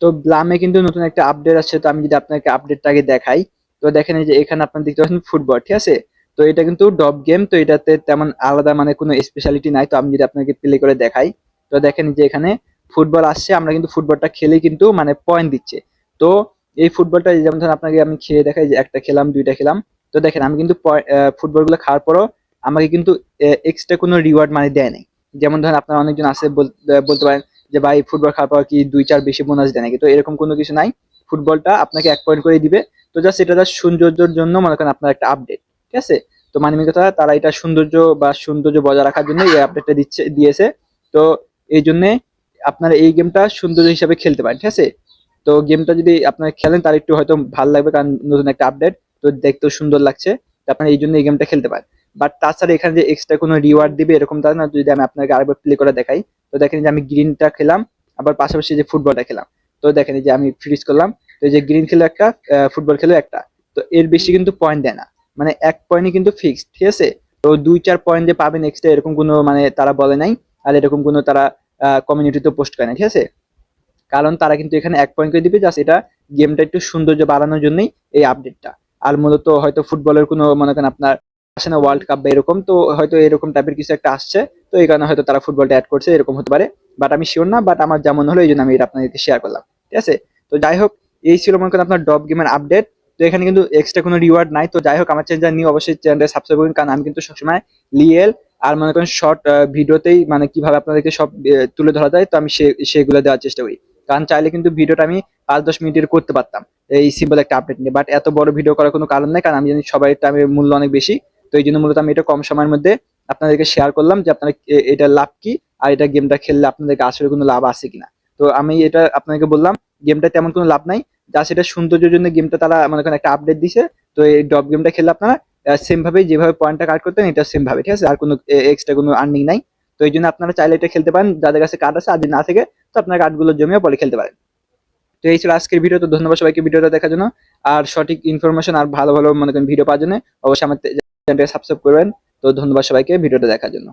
তো ব্লামে কিন্তু নতুন একটা আপডেট আসছে, তো আমি যদি আপনাকে আপডেটটাকে দেখাই, তো দেখেন এই যে এখানে আপনার দেখতে পাচ্ছেন ফুটবল, ঠিক আছে। তো এটা কিন্তু ডব গেম, তো এটাতে তেমন আলাদা মানে কোনো স্পেশালিটি নাই। তো আমি যদি আপনাকে প্লে করে দেখাই, তো দেখেন যে এখানে ফুটবল আসছে, আমরা কিন্তু ফুটবলটা খেলেই কিন্তু মানে পয়েন্ট দিচ্ছে। তো এই ফুটবলটা যেমন ধরেন আপনাকে আমি খেয়ে দেখাই, যে একটা খেলাম, দুইটা খেলাম, তো দেখেন আমি কিন্তু ফুটবল গুলো খাওয়ার পরও আমাকে কিন্তু এক্সট্রা কোনো রিওয়ার্ড মানে দেয় নাই। যেমন ধরেন আপনার অনেকজন আছে বলতে পারেন যে ভাই ফুটবল খাওয়ার পর কি 2-4 বেশি বোনাস দেয় নাকি, তো এরকম কোনো কিছু নাই। ফুটবলটা আপনাকে 1 পয়েন্ট করে দিবে। তো জাস্ট এটা জাস্ট সৌন্দর্যের জন্য মনে করেন আপনার একটা আপডেট, ঠিক আছে। তো মানে কথা তারা এটা সৌন্দর্য বজায় রাখার জন্য এই আপডেটটা দিয়েছে। তো এই জন্য আপনারা এই গেমটা সৌন্দর্য হিসাবে খেলতে পারেন, ঠিক আছে। তো গেমটা যদি আপনারা খেলেন তার একটু হয়তো ভালো লাগবে, কারণ নতুন একটা আপডেট, তো দেখতেও সুন্দর লাগছে। তো আপনারা এই জন্য এই গেমটা খেলতে পারেন। বাট তাছাড়া এখানে যে এক্সট্রা কোনো রিওয়ার্ড দিবে এরকম তা না। যদি আমি আপনাকে আরেকবার প্লে করে দেখাই, তো দেখেন যে আমি গ্রিনটা খেলাম, আবার পাশাপাশি যে ফুটবলটা খেলাম, তো দেখেন এই যে আমি ফ্রিজ করলাম, তো এই যে গ্রিন খেলে একটা, ফুটবল খেলে একটা, তো এর বেশি কিন্তু পয়েন্ট দেয় না। মানে 1 পয়েন্টই কিন্তু ফিক্সড, ঠিক আছে। তো 2-4 পয়েন্ট যে পাবেন এক্সট্রা এরকম কোনো মানে তারা বলে নাই। আর এরকম কোনো তারা কমিউনিটিতে পোস্ট করে না, ঠিক আছে। কারণ তারা কিন্তু এখানে 1 পয়েন্ট করে দিবে, জাস্ট এটা গেমটা একটু সৌন্দর্য বাড়ানোর জন্যই এই আপডেটটা। আর মূলত হয়তো ফুটবলের কোনো মনে করেন আপনার আসে না ওয়ার্ল্ড কাপ বা এরকম, তো হয়তো এরকম টাইপের কিছু একটা আসছে, তো এই কারণে হয়তো তারা ফুটবলটা অ্যাড করছে, এরকম হতে পারে। বাট আমি শিওর না, বাট আমার যেমন হলো এই জন্য আমি এটা আপনাদেরকে শেয়ার করলাম, ঠিক আছে। তো যাই হোক, এই ছিল মনে করেন আপনার ডব গেমের আপডেট। তো এখানে কিন্তু এক্সট্রা কোনো রিওয়ার্ড নাই। তো যাই হোক, আমার চ্যানেল নিয়ে অবশ্যই চ্যানেলটা সাবস্ক্রাইব করুন, কারণ আমি কিন্তু সবসময় লিয়েল আর মনে করেন শর্ট ভিডিওতেই মানে কিভাবে আপনাদেরকে সব তুলে ধরা যায়, তো আমি সেগুলো দেওয়ার চেষ্টা করি। কারণ চাইলে কিন্তু ভিডিওটা আমি 5-10 মিনিটের করতে পারতাম এই সিম্পল একটা আপডেট নিয়ে, বাট এত বড় ভিডিও করার কোনো কারণ নেই, কারণ আমি জানি সবাই টাইমের মূল্য অনেক বেশি। তো এই জন্য মূলত আমি এটা কম সময়ের মধ্যে আপনাদেরকে শেয়ার করলাম যে আপনারা এটা লাভ কি, আর এটা গেমটা খেললে আপনাদেরকে আসলে কোনো লাভ আছে কিনা। তো আমি এটা আপনাদেরকে বললাম, গেমটা তেমন কোনো লাভ নাই, যা সেটা সৌন্দর্যের জন্য গেমটা তারা মনে করেন একটা আপডেট দিছে। তো এই ডব গেমটা খেললে আপনারা সেম ভাবে যেভাবে পয়েন্টটা কাট করতেন এটা সেম ভাবে, ঠিক আছে। আর কোনো এক্সট্রা কোনো আর্নিং নাই। তো এই জন্য আপনারা চাইলে এটা খেলতে পারেন যাদের কাছে কার্ড আছে, আর যদি না থাকে তো আপনার কার্ডগুলো জমিয়ে পরে খেলতে পারেন। তো এই ছিল আজকের ভিডিও। তো ধন্যবাদ সবাইকে ভিডিওটা দেখার জন্য। আর সঠিক ইনফরমেশন আর ভালো ভালো মনে করেন ভিডিও পাওয়ার জন্য অবশ্যই আমার চ্যানেলটা সাবস্ক্রাইব করবেন। তো ধন্যবাদ সবাইকে ভিডিওটা দেখার জন্য।